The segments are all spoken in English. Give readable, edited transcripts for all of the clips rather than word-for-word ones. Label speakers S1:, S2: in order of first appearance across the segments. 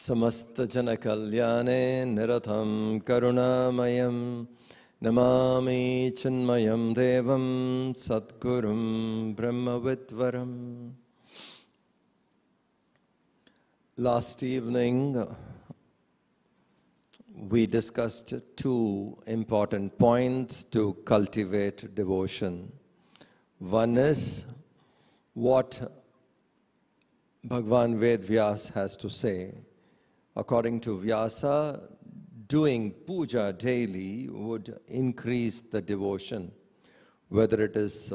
S1: Samasta jana kalyane niratham karunamayam namami Chinmayam devam satgurum brahmavidvaram. Last evening we discussed two important points to cultivate devotion. One is what Bhagavan Ved Vyas has to say. According to Vyasa, doing puja daily would increase the devotion, whether it is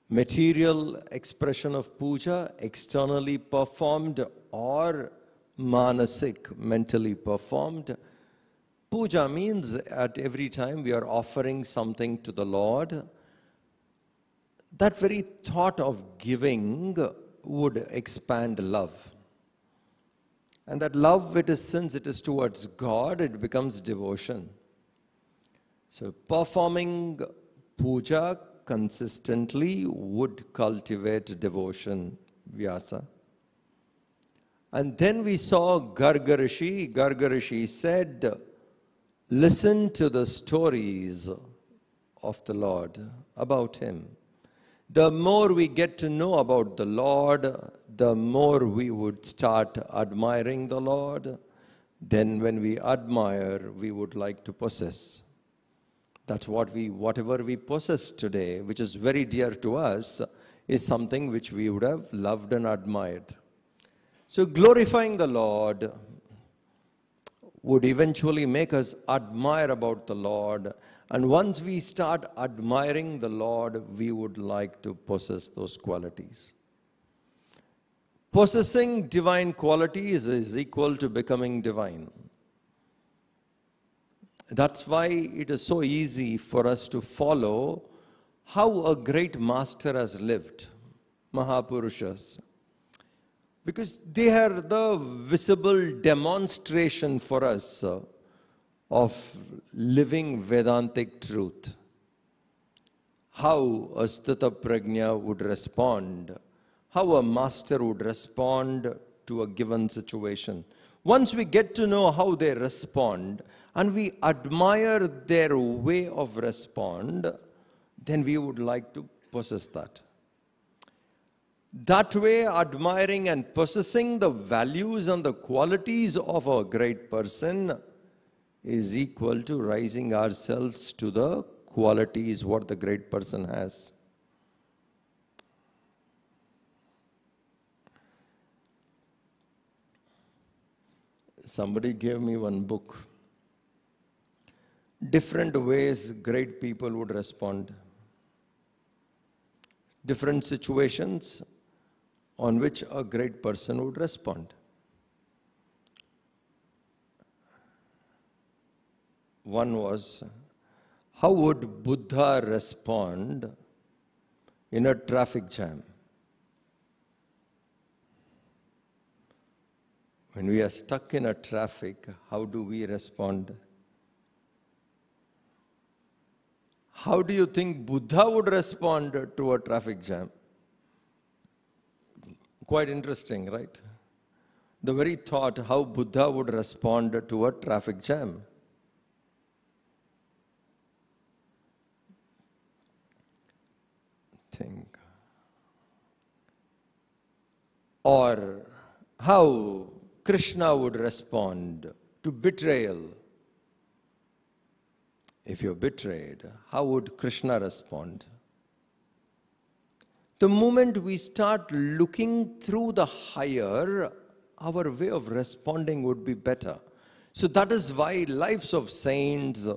S1: material expression of puja, externally performed, or manasik, mentally performed. Puja means at every time we are offering something to the Lord. That very thought of giving would expand love. And that love, since it is towards God, it becomes devotion. So performing puja consistently would cultivate devotion, Vyasa. And then we saw Garga Rishi. Garga Rishi said, listen to the stories of the Lord, about Him. The more we get to know about the Lord, the more we would start admiring the Lord. Then when we admire, we would like to possess. That's whatever we possess today, which is very dear to us, is something which we would have loved and admired. So glorifying the Lord would eventually make us admire about the Lord. And once we start admiring the Lord, we would like to possess those qualities. Possessing divine qualities is equal to becoming divine. That's why it is so easy for us to follow how a great master has lived, Mahapurushas. Because they are the visible demonstration for us of living Vedantic truth. How a Sthita Prajna would respond, how a master would respond to a given situation. Once we get to know how they respond and we admire their way of respond, then we would like to possess that. That way, admiring and possessing the values and the qualities of a great person is equal to rising ourselves to the qualities what the great person has. Somebody gave me one book. Different ways great people would respond. Different situations on which a great person would respond. One was, how would Buddha respond in a traffic jam? When we are stuck in a traffic, how do we respond? How do you think Buddha would respond to a traffic jam? Quite interesting, right? The very thought how Buddha would respond to a traffic jam. Think. Or how Krishna would respond to betrayal. If you're betrayed, how would Krishna respond? The moment we start looking through the higher, our way of responding would be better. So that is why lives of saints,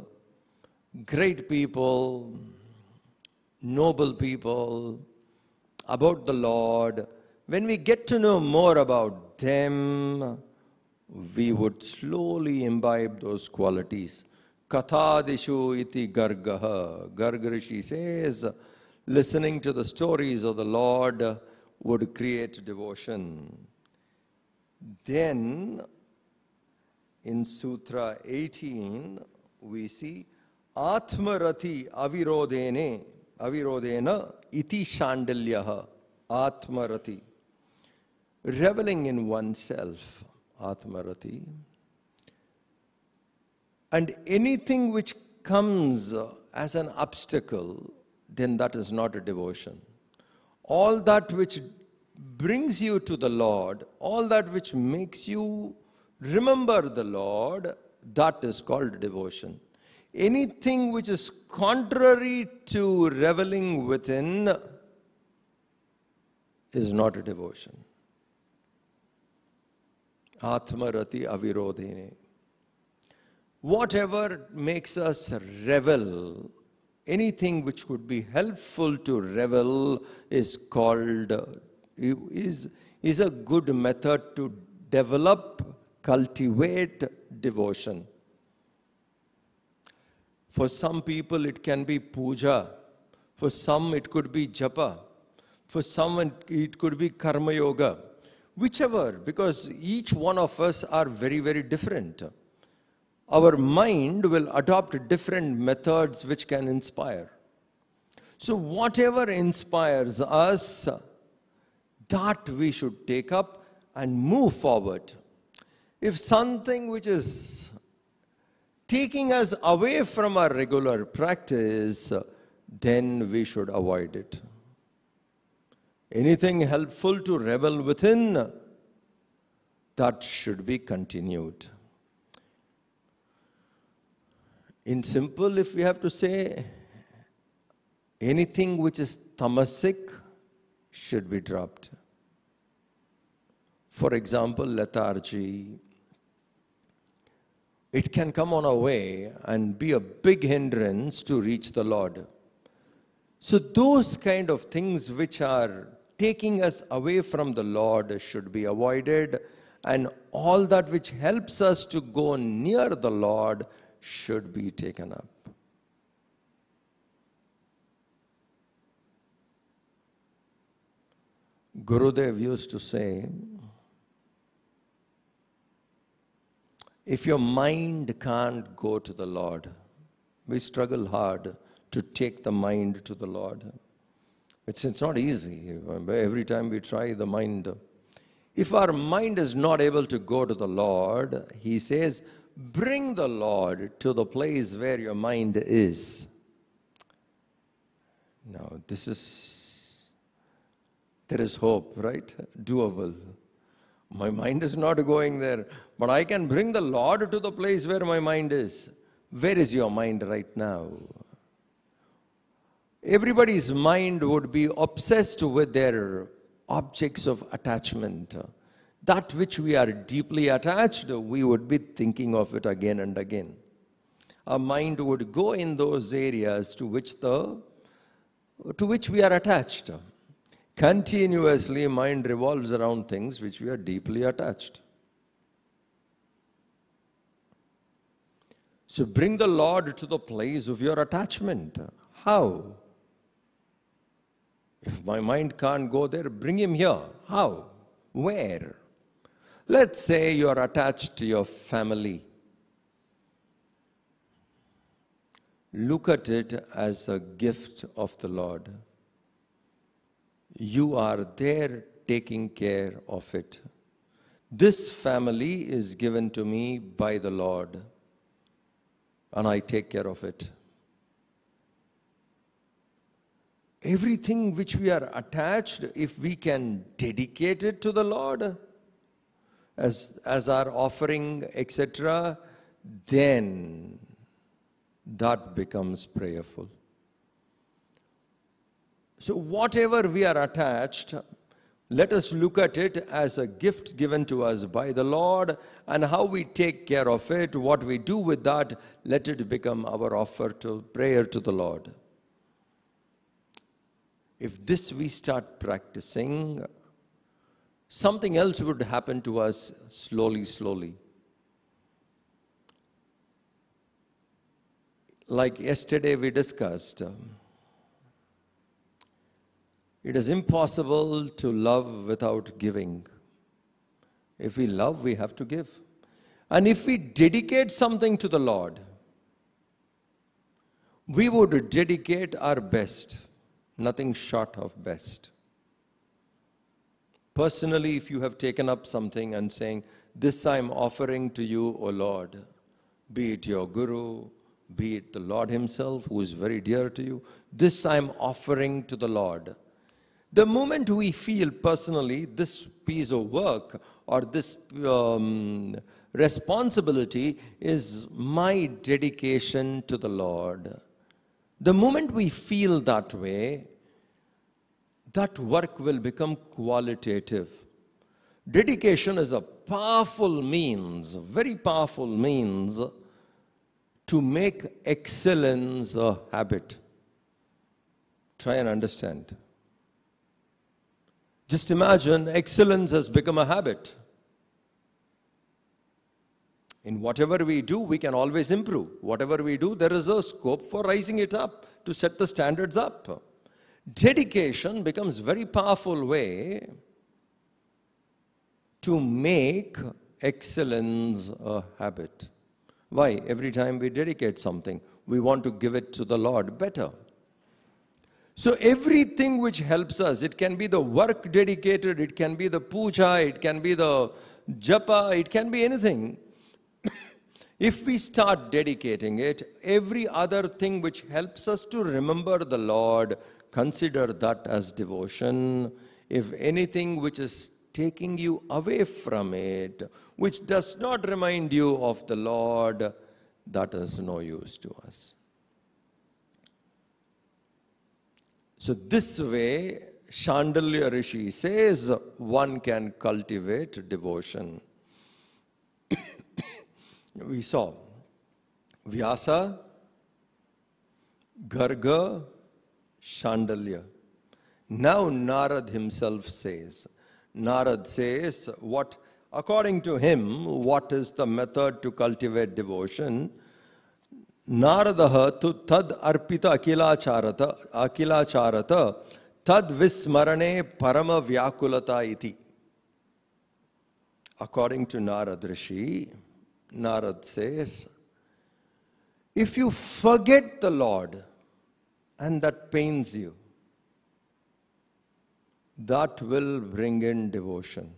S1: great people, noble people, about the Lord, when we get to know more about them, we would slowly imbibe those qualities. Kathadishu iti gargaha. Garga Rishi says, listening to the stories of the Lord would create devotion. Then, in Sutra 18, we see Atmarati avirodena iti shandilyaha. Atmarati. Reveling in oneself. Atmarati. And anything which comes as an obstacle, then that is not a devotion. All that which brings you to the Lord, all that which makes you remember the Lord, that is called devotion. Anything which is contrary to reveling within is not a devotion. Atmarati avirodhine. Whatever makes us revel, anything which could be helpful to revel is called, is a good method to develop, cultivate devotion. For some people it can be puja, for some it could be japa, for some it could be karma yoga, whichever, because each one of us are very, very different. Our mind will adopt different methods which can inspire. So whatever inspires us, that we should take up and move forward. If something which is taking us away from our regular practice, then we should avoid it. Anything helpful to revel within, that should be continued. In simple, if we have to say, anything which is tamasic should be dropped. For example, lethargy. It can come on our way and be a big hindrance to reach the Lord. So those kind of things which are taking us away from the Lord should be avoided, and all that which helps us to go near the Lord should be taken up. Gurudev used to say, if your mind can't go to the Lord, we struggle hard to take the mind to the Lord. It's not easy. Every time we try the mind. If our mind is not able to go to the Lord, he says, bring the Lord to the place where your mind is. Now, there is hope, right? Doable. My mind is not going there, but I can bring the Lord to the place where my mind is. Where is your mind right now? Everybody's mind would be obsessed with their objects of attachment. That which we are deeply attached, we would be thinking of it again and again. Our mind would go in those areas to which we are attached. Continuously, mind revolves around things which we are deeply attached. So bring the Lord to the place of your attachment. How? If my mind can't go there, bring him here. How? Where? Let's say you are attached to your family. Look at it as a gift of the Lord. You are there taking care of it. This family is given to me by the Lord, and I take care of it. Everything which we are attached, if we can dedicate it to the Lord as our offering, etc., then that becomes prayerful. So whatever we are attached, let us look at it as a gift given to us by the Lord, and how we take care of it, what we do with that, let it become our offer to prayer to the Lord. If this we start practicing, something else would happen to us slowly. Like yesterday we discussed, it is impossible to love without giving. If we love, we have to give. And if we dedicate something to the Lord, we would dedicate our best, nothing short of best. Personally, if you have taken up something and saying, This I am offering to you, O Lord. Be it your Guru, be it the Lord himself, who is very dear to you. This I am offering to the Lord. The moment we feel personally this piece of work or this responsibility is my dedication to the Lord, the moment we feel that way, that work will become qualitative. Dedication is a powerful means, very powerful means to make excellence a habit. Try and understand. Just imagine excellence has become a habit. In whatever we do, we can always improve. Whatever we do, there is a scope for rising it up, to set the standards up. Dedication becomes a very powerful way to make excellence a habit. Why? Every time we dedicate something, we want to give it to the Lord better. So everything which helps us, it can be the work dedicated, it can be the puja, it can be the japa, it can be anything. If we start dedicating it, every other thing which helps us to remember the Lord, consider that as devotion. If anything which is taking you away from it, which does not remind you of the Lord, that is no use to us. So this way, Chandalya Rishi says, one can cultivate devotion. We saw Vyasa, Garga, Chandalya. Now Narad himself says, what, according to him, what is the method to cultivate devotion? Naradaha tu tad arpita akilacharata tad vismarane parama vyakulata iti. According to Narad Rishi, Narad says, if you forget the Lord and that pains you, that will bring in devotion.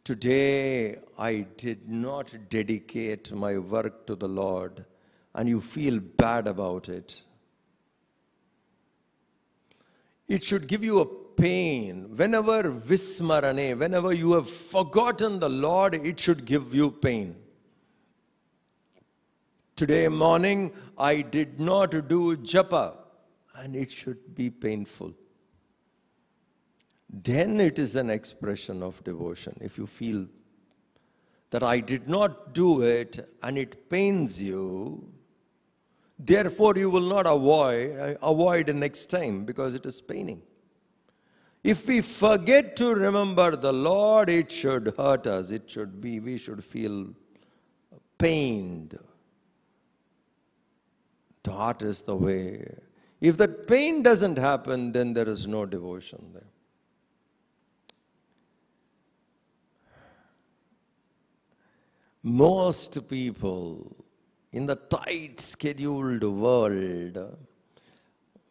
S1: Today, I did not dedicate my work to the Lord, and you feel bad about it. It should give you a pain. Whenever vismarane, whenever you have forgotten the Lord, it should give you pain. Today morning, I did not do japa, and it should be painful. Then it is an expression of devotion. If you feel that I did not do it and it pains you, therefore you will not avoid next time because it is paining. If we forget to remember the Lord, it should hurt us. We should feel pained. That is the way. If that pain doesn't happen, then there is no devotion there. Most people in the tight scheduled world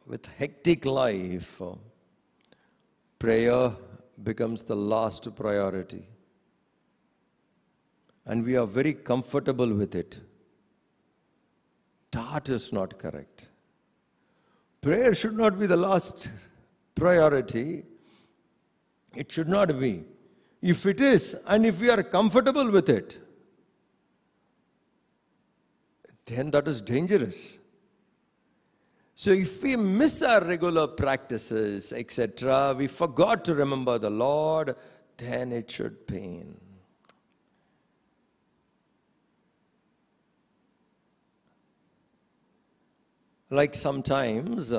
S1: with hectic life, prayer becomes the last priority. And we are very comfortable with it. That is not correct. Prayer should not be the last priority. It should not be. If it is, and if we are comfortable with it, then that is dangerous. So if we miss our regular practices, etc., we forgot to remember the Lord, then it should pain. Like sometimes,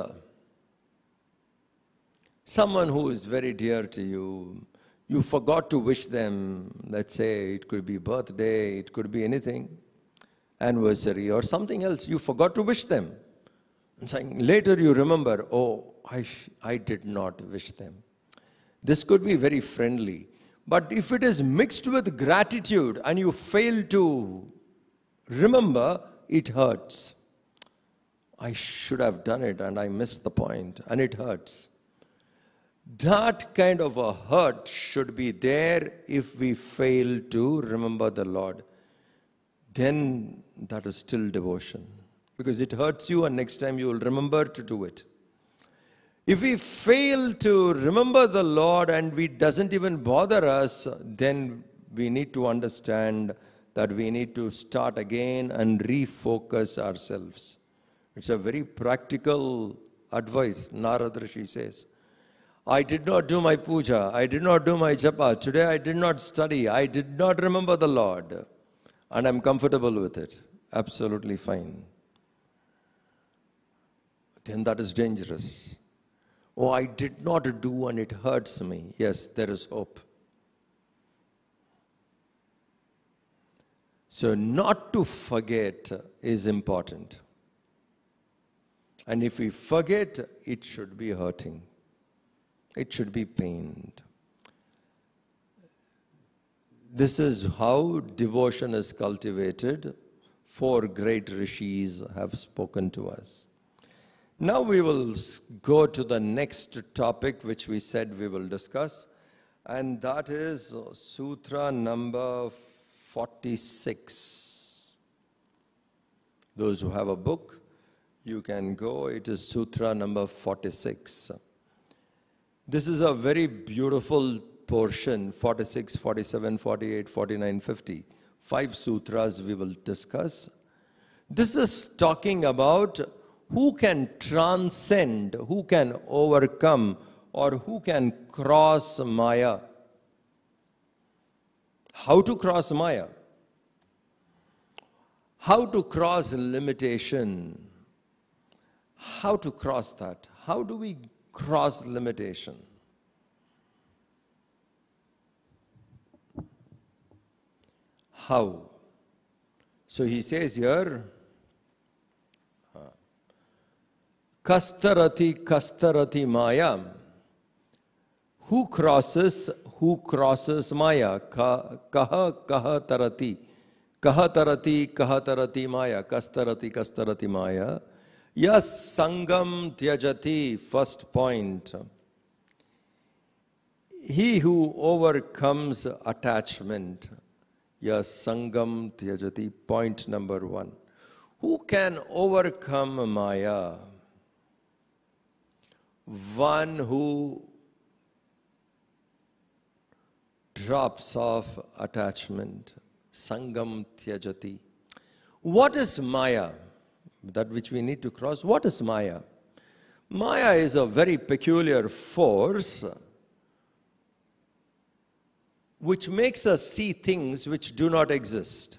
S1: someone who is very dear to you, you forgot to wish them, let's say it could be birthday, it could be anything, anniversary or something else, you forgot to wish them. And saying, later you remember, oh, I did not wish them. This could be very friendly. But if it is mixed with gratitude and you fail to remember, it hurts. I should have done it and I missed the point, and it hurts. That kind of a hurt should be there if we fail to remember the Lord. Then that is still devotion. Because it hurts you and next time you will remember to do it. If we fail to remember the Lord and it doesn't even bother us, then we need to understand that we need to start again and refocus ourselves. It's a very practical advice. Narada Rishi says, I did not do my puja, I did not do my japa, today I did not study, I did not remember the Lord, and I'm comfortable with it. Absolutely fine. Then that is dangerous. Oh, I did not do and it hurts me. Yes, there is hope. So not to forget is important. And if we forget, it should be hurting. It should be pained. This is how devotion is cultivated. 4 great rishis have spoken to us. Now we will go to the next topic which we said we will discuss, and that is Sutra number 46. Those who have a book, you can go. It is Sutra number 46. This is a very beautiful portion, 46, 47, 48, 49, 50. 5 sutras we will discuss. This is talking about who can transcend, who can overcome, or who can cross Maya. How to cross Maya? How to cross limitation? How to cross that? How do we cross limitation? How? So he says here, Kastarati Kastarati Maya. Who crosses Maya? Kaha Kaha Tarati. Kaha Tarati Kaha Tarati Maya. Kastarati Kastarati Maya. Yes, Sangam Tyajati. First point. He who overcomes attachment. Yes, Sangam Tyajati. Point number 1. Who can overcome Maya? One who drops off attachment. Sangam Tyajati. What is Maya? That which we need to cross. What is Maya? Maya is a very peculiar force which makes us see things which do not exist.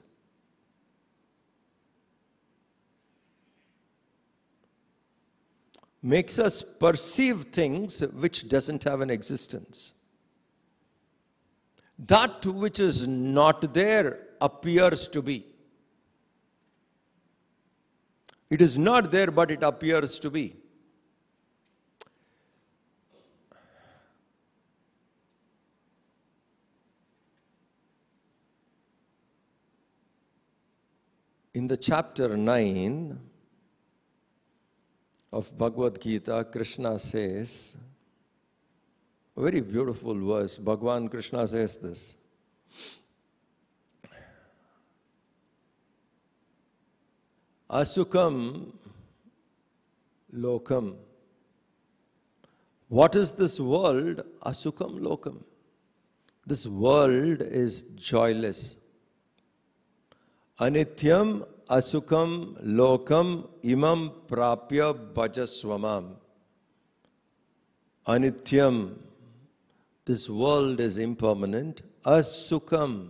S1: Makes us perceive things which doesn't have an existence. That which is not there appears to be. It is not there, but it appears to be. In the chapter 9 of Bhagavad Gita, Krishna says, a very beautiful verse. Bhagavan Krishna says this. Asukam lokam. What is this world? Asukam lokam. This world is joyless. Anityam asukam lokam imam prapya bhajaswamam. Anityam. This world is impermanent. Asukam.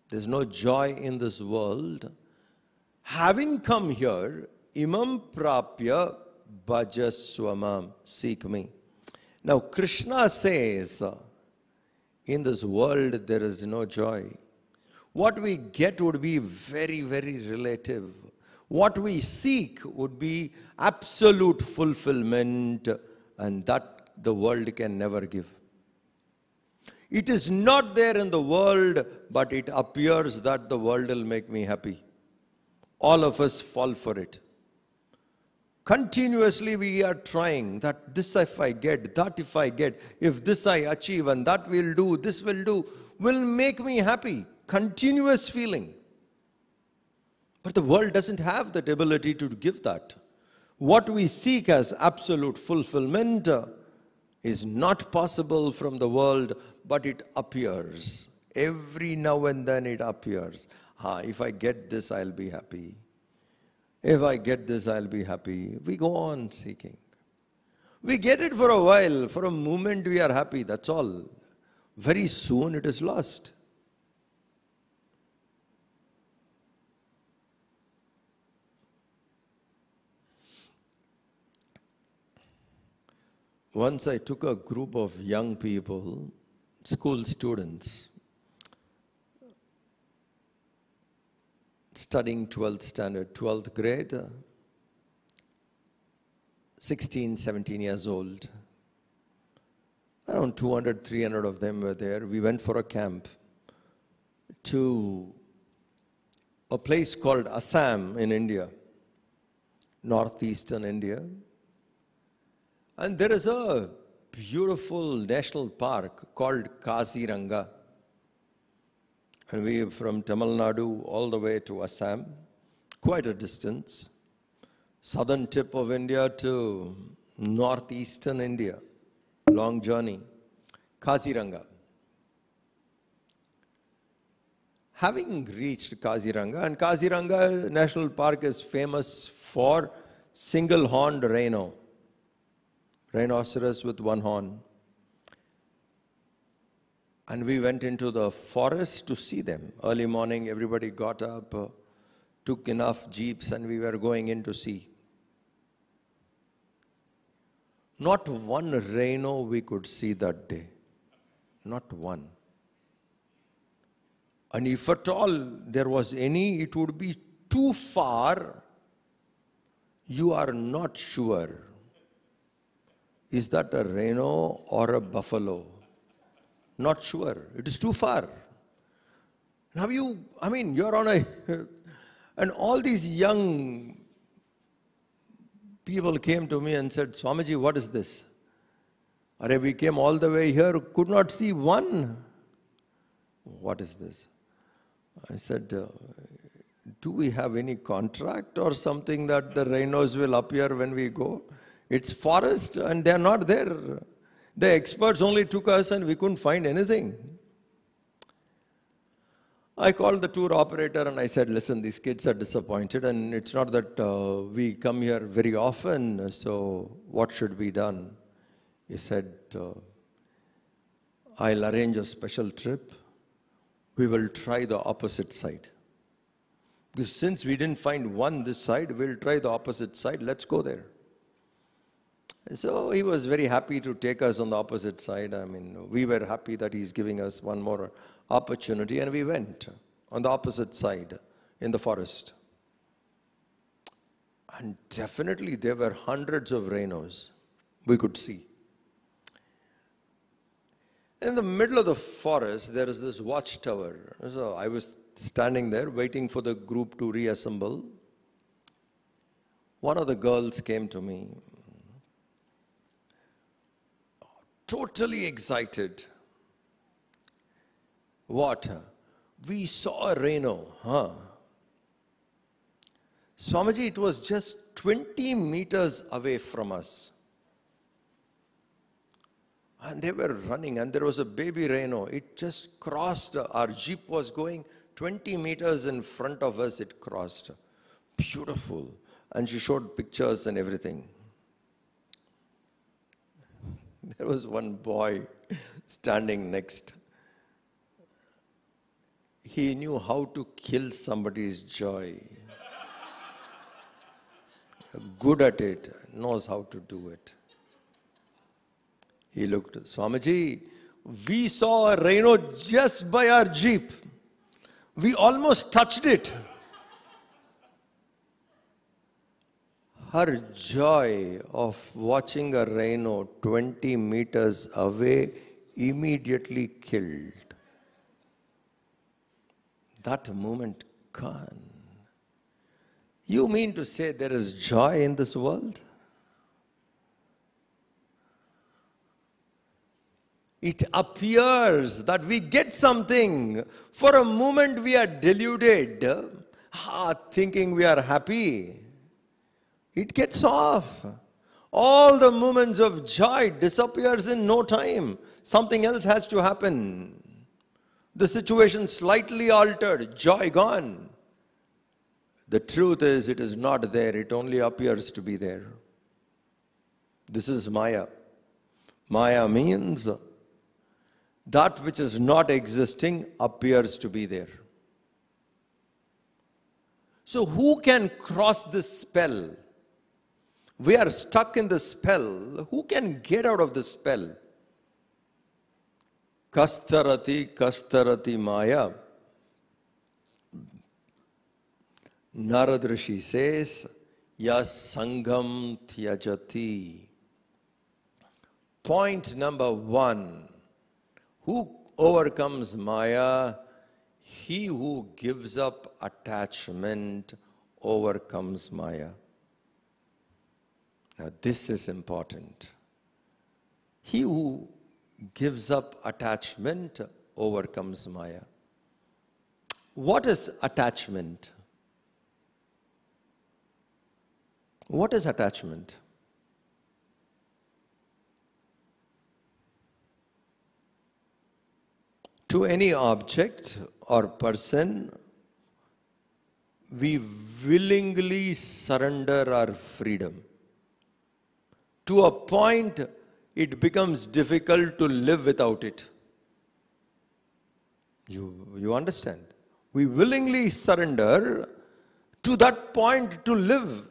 S1: There's no joy in this world. Having come here, imam prapya bhajaswamam. Seek me. Now Krishna says, in this world there is no joy. What we get would be very, very relative. What we seek would be absolute fulfillment, and that the world can never give. It is not there in the world, but it appears that the world will make me happy. All of us fall for it. Continuously we are trying that this if I get, that if I get, if this I achieve and that will do, this will make me happy. Continuous feeling. But the world doesn't have that ability to give that. What we seek as absolute fulfillment is not possible from the world, but it appears. Every now and then it appears. If I get this, I'll be happy. If I get this, I'll be happy. We go on seeking. We get it for a while. For a moment we are happy, that's all. Very soon it is lost. Once I took a group of young people, school students, studying 12th standard, 12th grade, 16, 17 years old. Around 200, 300 of them were there. We went for a camp to a place called Assam in India, northeastern India. And there is a beautiful national park called Kaziranga. And we from Tamil Nadu all the way to Assam, quite a distance. Southern tip of India to northeastern India, long journey. Kaziranga. Having reached Kaziranga, and Kaziranga National Park is famous for single-horned rhino. Rhinoceros with one horn. And we went into the forest to see them. Early morning, everybody got up, took enough jeeps, and we were going in to see. Not one rhino we could see that day. Not one. And if at all there was any, it would be too far. You are not sure. Is that a rhino or a buffalo? Not sure. It is too far. Now you're on a... And all these young people came to me and said, Swamiji, what is this? We came all the way here, could not see one. What is this? I said, do we have any contract or something that the rhinos will appear when we go? It's forest and they're not there. The experts only took us and we couldn't find anything. I called the tour operator and I said, listen, these kids are disappointed and it's not that we come here very often, so what should be done? He said, I'll arrange a special trip. We will try the opposite side. Because since we didn't find one this side, we'll try the opposite side. Let's go there. So he was very happy to take us on the opposite side. We were happy that he's giving us one more opportunity, and we went on the opposite side in the forest. And definitely there were hundreds of rhinos we could see. In the middle of the forest, there is this watchtower. So I was standing there waiting for the group to reassemble. One of the girls came to me, totally excited. What? We saw a rhino, Swamiji, it was just 20 meters away from us. And they were running, and there was a baby rhino. It just crossed. Our jeep was going 20 meters in front of us. It crossed. Beautiful. And she showed pictures and everything. There was one boy standing next. He knew how to kill somebody's joy. Good at it, knows how to do it. He looked, Swamiji, we saw a rhino just by our jeep. We almost touched it. Her joy of watching a rhino 20 meters away immediately killed. That moment gone. You mean to say there is joy in this world? It appears that we get something. For a moment we are deluded, thinking we are happy. It gets off. All the moments of joy disappears in no time. Something else has to happen. The situation slightly altered, joy gone. The truth is, it is not there. It only appears to be there. This is Maya. Maya means that which is not existing appears to be there. So who can cross this spell? We are stuck in the spell. Who can get out of the spell? Kastarati Maya. Narada Rishi says, Yas Sangam Tyajati. Point number 1. Who overcomes Maya? He who gives up attachment overcomes Maya. Now this is important. He who gives up attachment overcomes Maya. What is attachment? What is attachment? To any object or person, we willingly surrender our freedom. To a point, it becomes difficult to live without it. You understand? We willingly surrender to that point to live.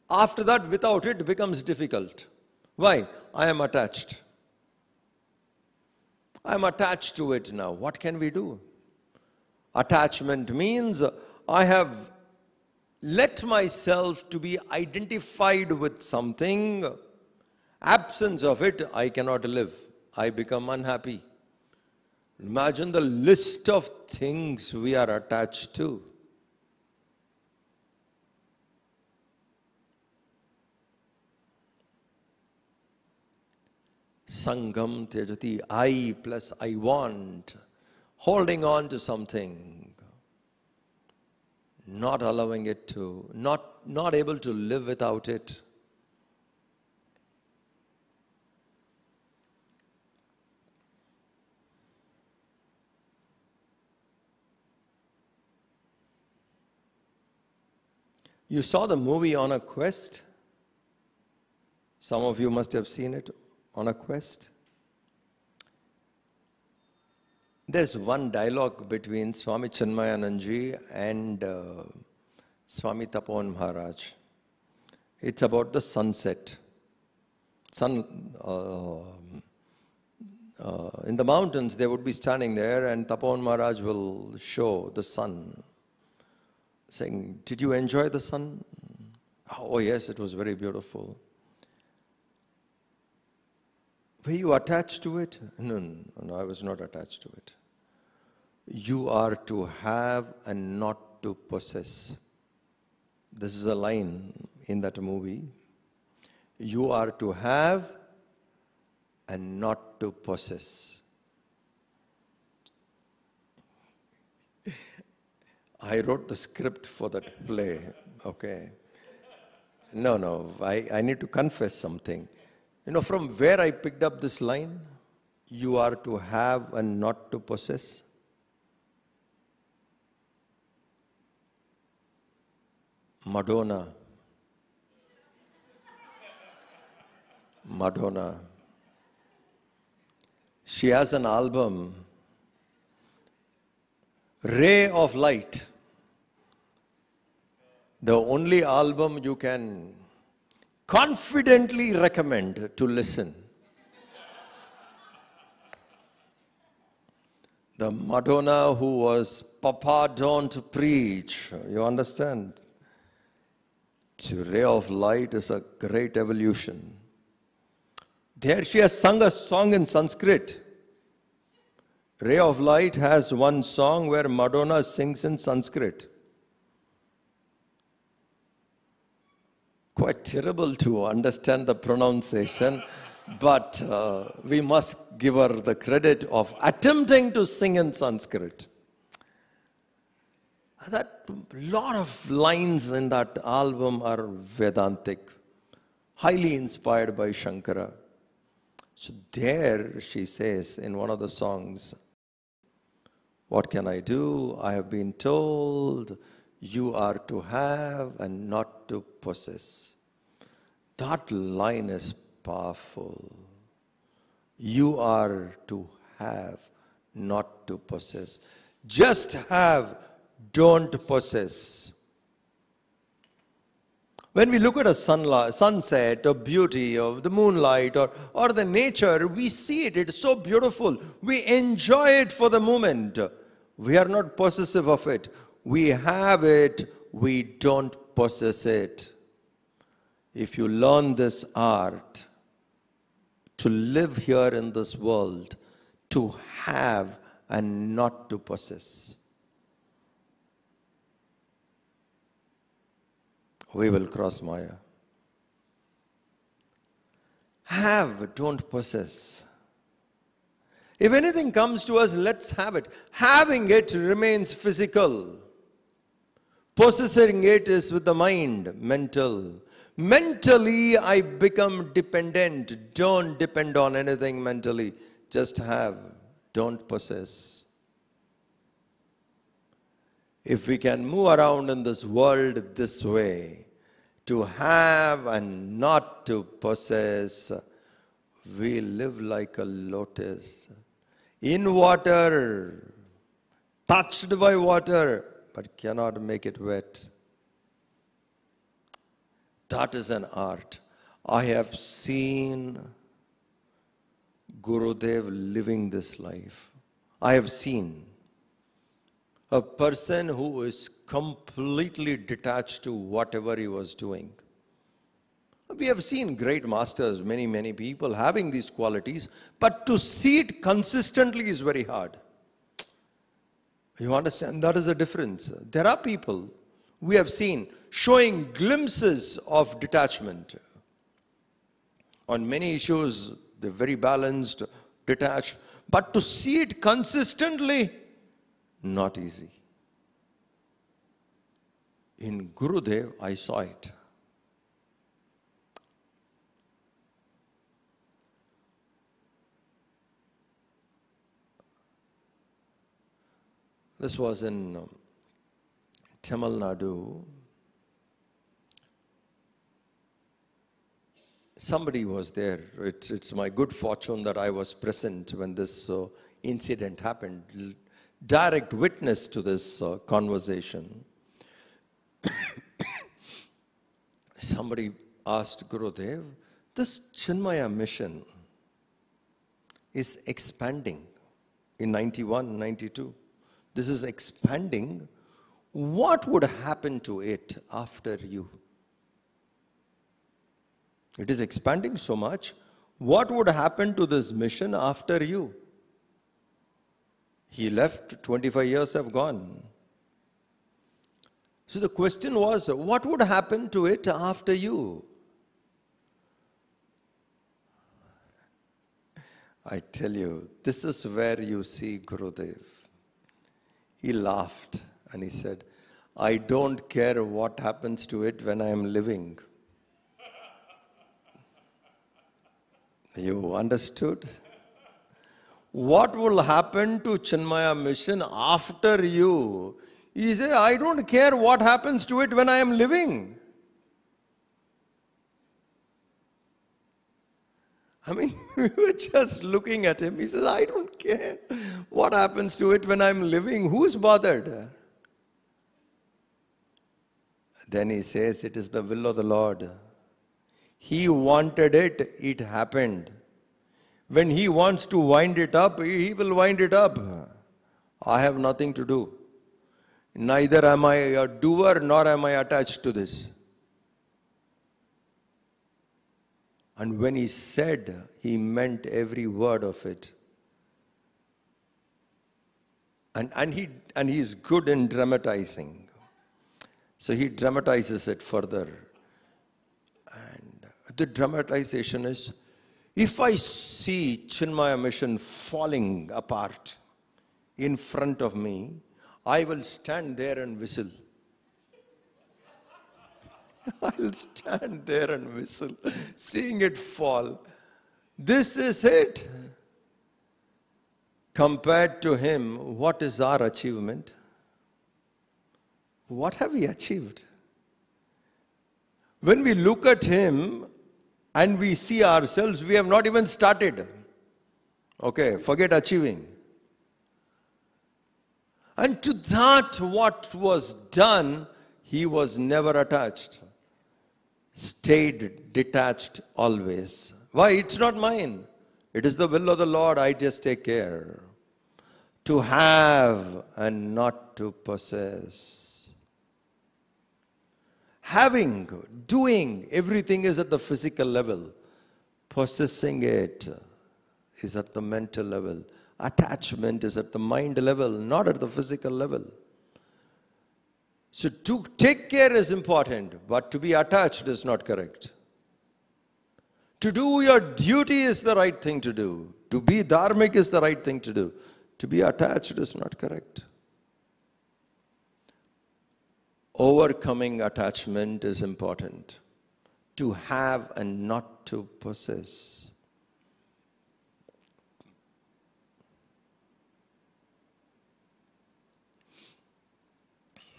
S1: After that, without it becomes difficult. Why? I am attached. I am attached to it now. What can we do? Attachment means I have let myself to be identified with something. Absence of it, I cannot live. I become unhappy. Imagine the list of things we are attached to. Sangam Tyajati, I plus I want, holding on to something, not allowing it to, not able to live without it. You saw the movie On a Quest? Some of you must have seen it. On a Quest. There's one dialogue between Swami Chinmaya and Swami Tapovan Maharaj. It's about the sunset. In the mountains, they would be standing there and Tapovan Maharaj will show the sun, saying, "Did you enjoy the sun?" "Oh yes, it was very beautiful." "Were you attached to it?" No, I was not attached to it. You are to have and not to possess. This is a line in that movie. You are to have and not to possess. I wrote the script for that play, okay? No, I need to confess something. You know, from where I picked up this line, you are to have and not to possess. Madonna. She has an album, Ray of Light. The only album you can confidently recommend to listen. The Madonna who was Papa Don't Preach. You understand? The Ray of Light is a great evolution. There she has sung a song in Sanskrit. Ray of Light has one song where Madonna sings in Sanskrit. quite terrible to understand the pronunciation, but we must give her the credit of attempting to sing in Sanskrit. That lot of lines in that album are Vedantic, highly inspired by Shankara. So there she says in one of the songs, what can I do? I have been told you are to have and not to possess. That line is powerful. You are to have, not to possess. Just have, don't possess. When we look at a sunset or beauty or the moonlight or the nature, we see it. It's so beautiful. We enjoy it for the moment. We are not possessive of it. We have it. We don't possess it. If you learn this art, to live here in this world, to have and not to possess, we will cross Maya. Have, don't possess. If anything comes to us, let's have it. Having it remains physical. Possessing it is with the mind, mental. Mentally, I become dependent. Don't depend on anything mentally. Just have, don't possess. If we can move around in this world this way, to have and not to possess, we live like a lotus. In water, touched by water, but cannot make it wet. That is an art. I have seen Gurudev living this life. I have seen a person who is completely detached to whatever he was doing. We have seen great masters, many people having these qualities, but to see it consistently is very hard. You understand? That is the difference. There are people we have seen showing glimpses of detachment. On many issues, they're very balanced, detached, but to see it consistently, not easy. In Gurudev, I saw it. This was in Tamil Nadu. Somebody was there. It's my good fortune that I was present when this incident happened. Direct witness to this conversation. Somebody asked Gurudev, this Chinmaya mission is expanding in 91, 92. This is expanding. What would happen to it after you? It is expanding so much. What would happen to this mission after you? He left, 25 years have gone. So the question was, what would happen to it after you? I tell you, this is where you see Gurudev. He laughed and he said, I don't care what happens to it when I am living. You understood? What will happen to Chinmaya mission after you? He said, I don't care what happens to it when I am living. I mean, we were just looking at him. He says, I don't care what happens to it when I'm living. Who's bothered? Then he says, it is the will of the Lord. He wanted it, it happened. When he wants to wind it up, he will wind it up. I have nothing to do. Neither am I a doer nor am I attached to this. And when he said, he meant every word of it. And he is good in dramatizing. So he dramatizes it further. The dramatization is, if I see Chinmaya mission falling apart in front of me, I will stand there and whistle. I'll stand there and whistle, seeing it fall. This is it. Compared to him, what is our achievement? What have we achieved? When we look at him and we see ourselves, we have not even started. Okay, forget achieving. And to that what was done, he was never attached. Stayed detached always. Why? It's not mine. It is the will of the Lord, I just take care. To have and not to possess. Having, doing, everything is at the physical level. Possessing it is at the mental level. Attachment is at the mind level, not at the physical level. So to take care is important, but to be attached is not correct. To do your duty is the right thing to do. To be dharmic is the right thing to do. To be attached is not correct. Overcoming attachment is important. To have and not to possess.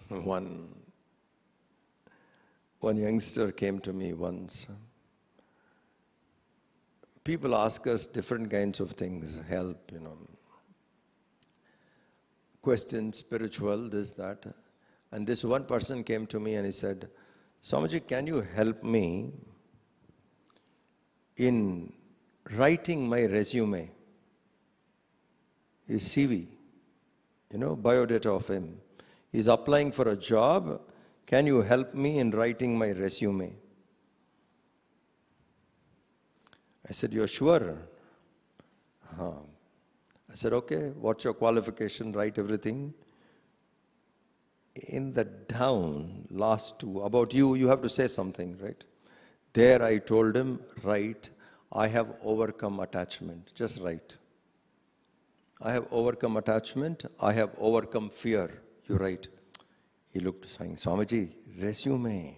S1: One youngster came to me once. People ask us different kinds of things, help, questions, spiritual, this, that. And this one person came to me and he said, Swamiji, can you help me in writing my resume? His CV, biodata of him. He's applying for a job. Can you help me in writing my resume? I said, you're sure? I said, okay, what's your qualification? Write everything. In the down, last two, about you have to say something, right? There I told him, write, I have overcome attachment. Just write. I have overcome attachment. I have overcome fear. You write. He looked saying, Swamiji, resume.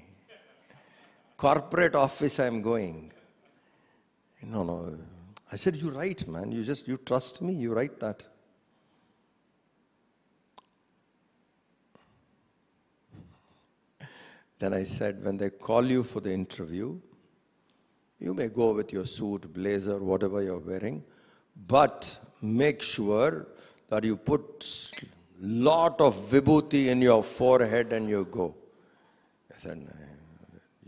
S1: Corporate office I am going. No. I said, you write, man. You trust me, you write that. Then I said, when they call you for the interview, you may go with your suit, blazer, whatever you're wearing, but make sure that you put lot of vibhuti in your forehead and you go. I said,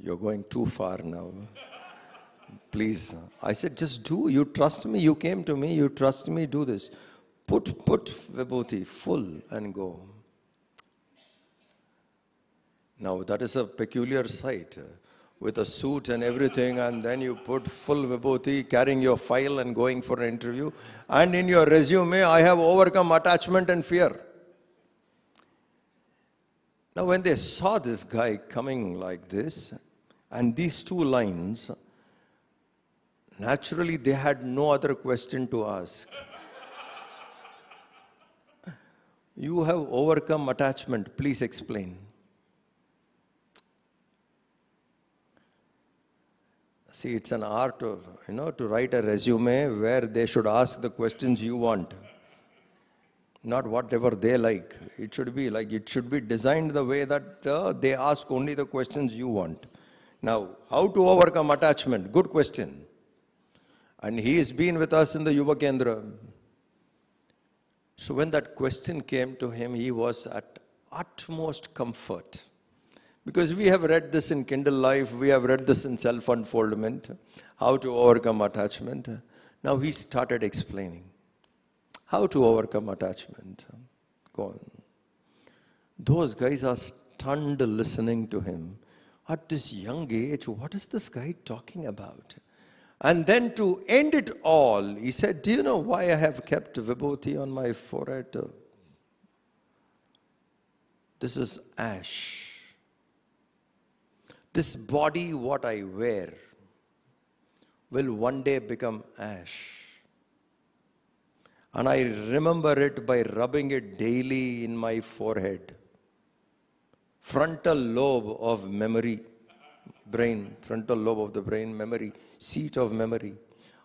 S1: you're going too far now. Please. I said, just do. You trust me. You came to me. You trust me. Do this. Put vibhuti full and go. Now that is a peculiar sight. With a suit and everything, and then you put full vibhuti, carrying your file and going for an interview. And in your resume, I have overcome attachment and fear. Now when they saw this guy coming like this, and these two lines, naturally they had no other question to ask. You have overcome attachment, please explain. See, it's an art to write a resume where they should ask the questions you want. Not whatever they like. It should be designed the way that they ask only the questions you want. Now, how to overcome attachment? Good question. And he has been with us in the Yuva Kendra. So when that question came to him, he was at utmost comfort. Because we have read this in Kindle Life, we have read this in Self-Unfoldment, how to overcome attachment. Now he started explaining how to overcome attachment. Go on. Those guys are stunned listening to him. At this young age, what is this guy talking about? And then to end it all, he said, do you know why I have kept vibhuti on my forehead? This is ash. This body, what I wear, will one day become ash. And I remember it by rubbing it daily in my forehead. Frontal lobe of memory, brain, frontal lobe of the brain, memory, seat of memory.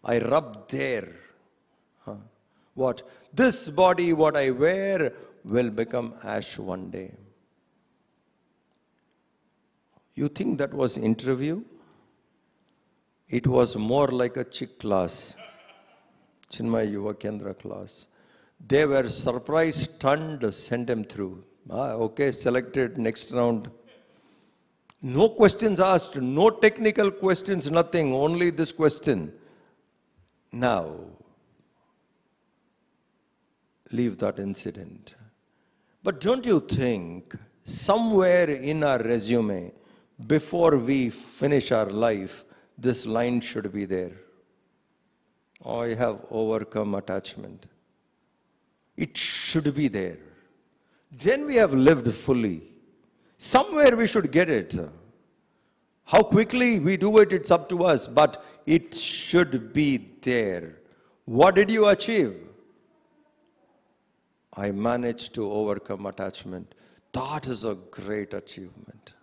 S1: I rub there. What? This body, what I wear, will become ash one day. You think that was interview? It was more like a chick class. Chinmaya Yuva Kendra class. They were surprised, stunned, sent him through. Okay, selected, next round. No questions asked, no technical questions, nothing, only this question. Now, leave that incident. But don't you think somewhere in our resume, before we finish our life, this line should be there? I have overcome attachment. It should be there. Then we have lived fully. Somewhere we should get it. How quickly we do it, it's up to us, but it should be there. What did you achieve? I managed to overcome attachment. That is a great achievement.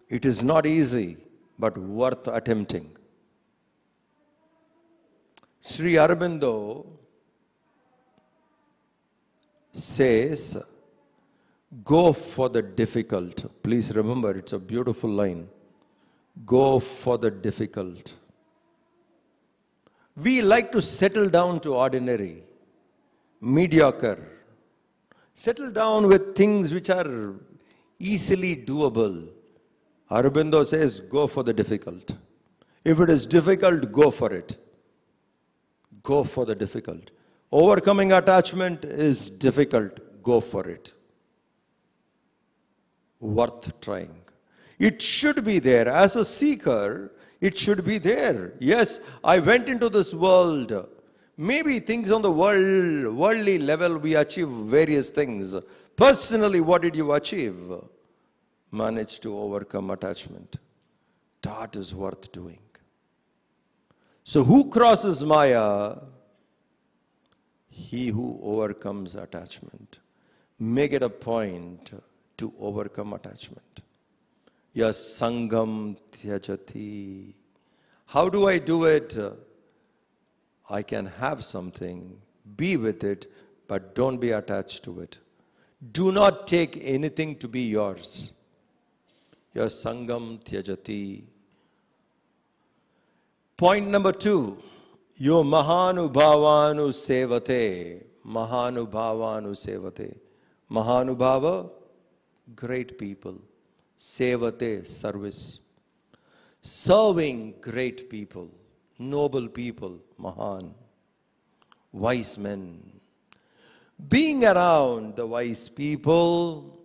S1: It is not easy, but worth attempting. Sri Aurobindo says, go for the difficult. Please remember, it's a beautiful line. Go for the difficult. We like to settle down to ordinary, mediocre. Settle down with things which are easily doable. Aurobindo says, go for the difficult. If it is difficult, go for it. Go for the difficult. Overcoming attachment is difficult. Go for it. Worth trying. It should be there. As a seeker, it should be there. Yes, I went into this world. Maybe things on the worldly level, we achieve various things. Personally, what did you achieve? Managed to overcome attachment. That is worth doing. So who crosses Maya? He who overcomes attachment. Make it a point to overcome attachment. Yas sangam tyajati. How do I do it? I can have something, be with it, but don't be attached to it. Do not take anything to be yours. Yas sangam tyajati. Point number 2, yo mahanubhavanu sevate. Mahanubhavanu sevate. Mahanubhava, great people. Sevate, service. Serving great people, noble people, Mahan. Wise men. Being around the wise people,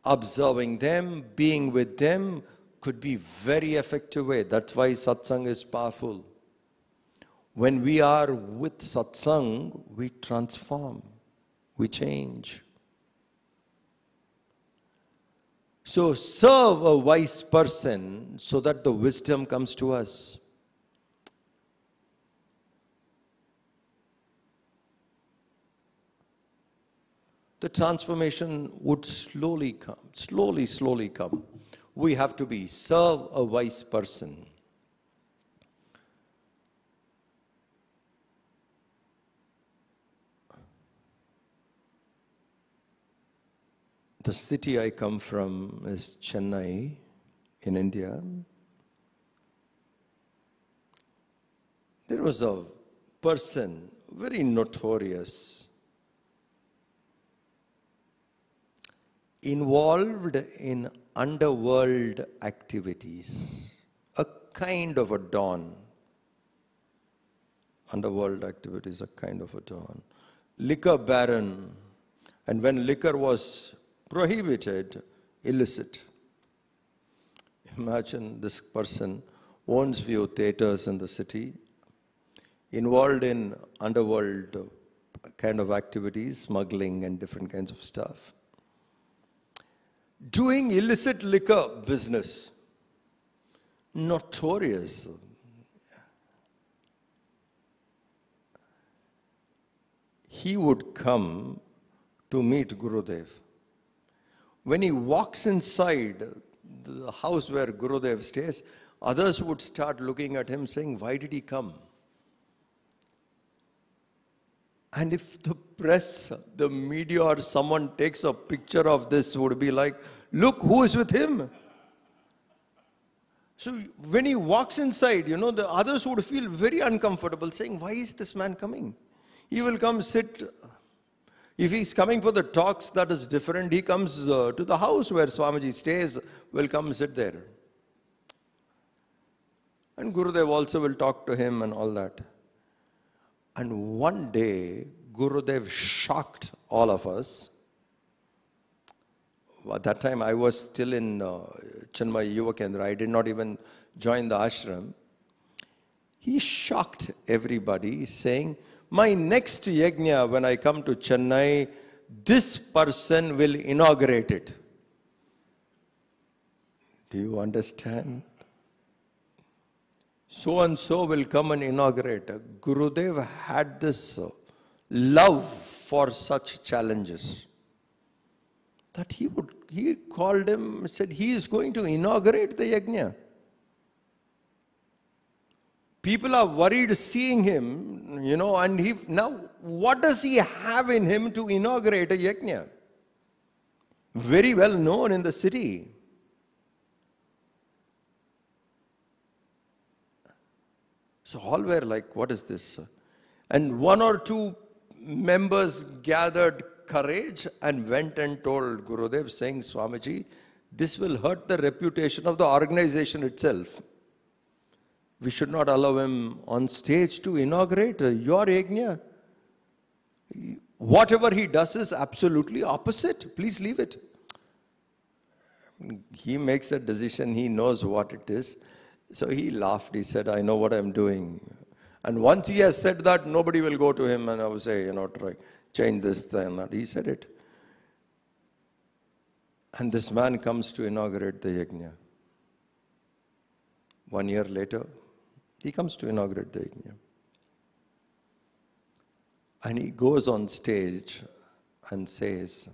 S1: observing them, being with them, could be very effective way. That's why satsang is powerful. When we are with satsang, we transform, we change. So serve a wise person so that the wisdom comes to us. The transformation would slowly come, slowly come. We have to serve a wise person. The city I come from is Chennai in India. There was a person, very notorious, involved in underworld activities, a kind of a don. Underworld activities, a kind of a don. Liquor baron, and when liquor was prohibited, illicit. Imagine this person owns few theaters in the city, involved in underworld kind of activities, smuggling and different kinds of stuff. Doing illicit liquor business. notorious. He would come to meet Gurudev. When he walks inside the house where Gurudev stays, others would start looking at him saying, why did he come? And if the press, the media or someone takes a picture of this, would be like, look who is with him. So when he walks inside, the others would feel very uncomfortable saying, why is this man coming? He will come sit. If he's coming for the talks, that is different. He comes to the house where Swamiji stays, will come sit there. And Gurudev also will talk to him and all that. And one day, Gurudev shocked all of us. At that time, I was still in Chinmaya Yuva Kendra. I did not even join the ashram. He shocked everybody saying, my next yajna, when I come to Chennai, this person will inaugurate it. Do you understand? So and so will come and inaugurate. Gurudev had this love for such challenges that he called him, said he is going to inaugurate the yajna. People are worried seeing him, and now what does he have in him to inaugurate a yajna? Very well known in the city. So all were like, what is this? And one or two members gathered courage and went and told Gurudev, saying, Swamiji, this will hurt the reputation of the organization itself. We should not allow him on stage to inaugurate your yajna. Whatever he does is absolutely opposite. Please leave it. He makes a decision. He knows what it is. So he laughed. He said, I know what I'm doing. And once he has said that, nobody will go to him and I will say, try, change this and that. He said it. And this man comes to inaugurate the yajna. 1 year later, he comes to inaugurate the yajna. And he goes on stage and says,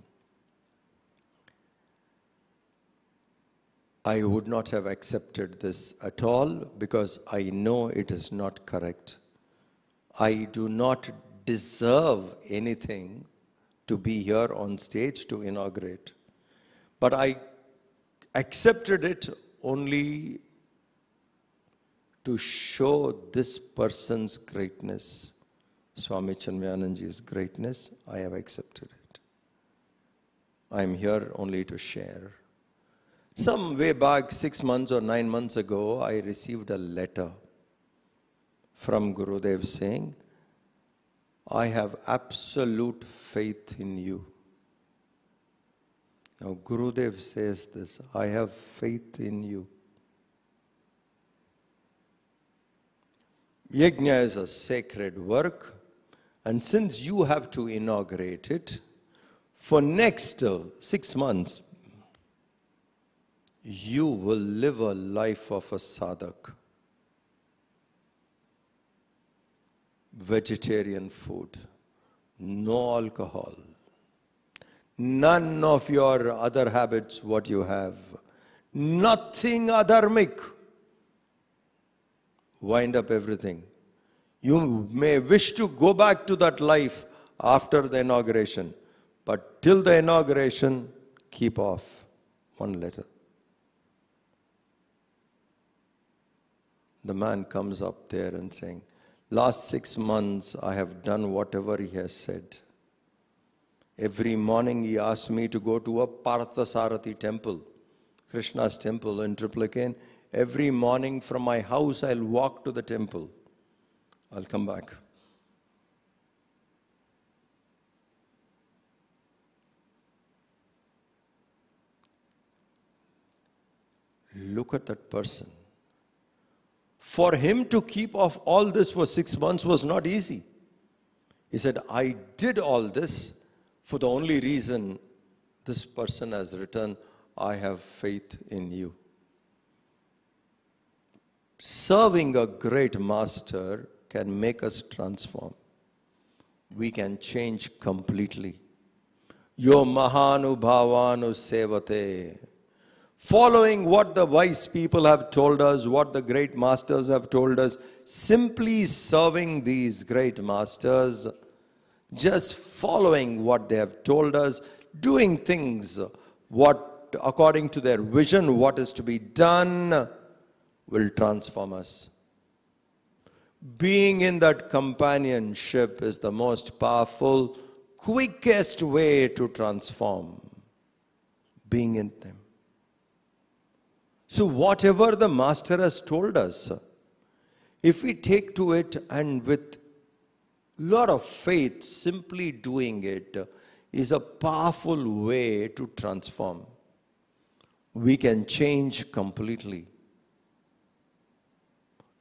S1: I would not have accepted this at all because I know it is not correct. I do not deserve anything to be here on stage to inaugurate. But I accepted it only to show this person's greatness, Swami Chinmayananji's greatness. I have accepted it. I am here only to share. Some way back, 6 months or 9 months ago, I received a letter from Gurudev saying, I have absolute faith in you. Now Gurudev says this, I have faith in you. Yajna is a sacred work, and since you have to inaugurate it, for next 6 months, you will live a life of a sadhak. Vegetarian food, no alcohol, none of your other habits what you have, nothing adharmic. Wind up everything. You may wish to go back to that life after the inauguration, but till the inauguration, keep off. One letter. The man comes up there and saying, last 6 months I have done whatever he has said. Every morning he asked me to go to a Parthasarathi temple, Krishna's temple in Triplicane. Every morning from my house I'll walk to the temple. I'll come back. Look at that person. For him to keep off all this for 6 months was not easy. He said, I did all this for the only reason this person has written, I have faith in you. Serving a great master can make us transform. We can change completely. Yo mahanubhavanu sevate. Following what the wise people have told us, what the great masters have told us, simply serving these great masters, just following what they have told us, doing things what according to their vision, what is to be done, will transform us. Being in that companionship is the most powerful, quickest way to transform. Being in them. So whatever the master has told us, if we take to it and with lot of faith, simply doing it is a powerful way to transform. We can change completely.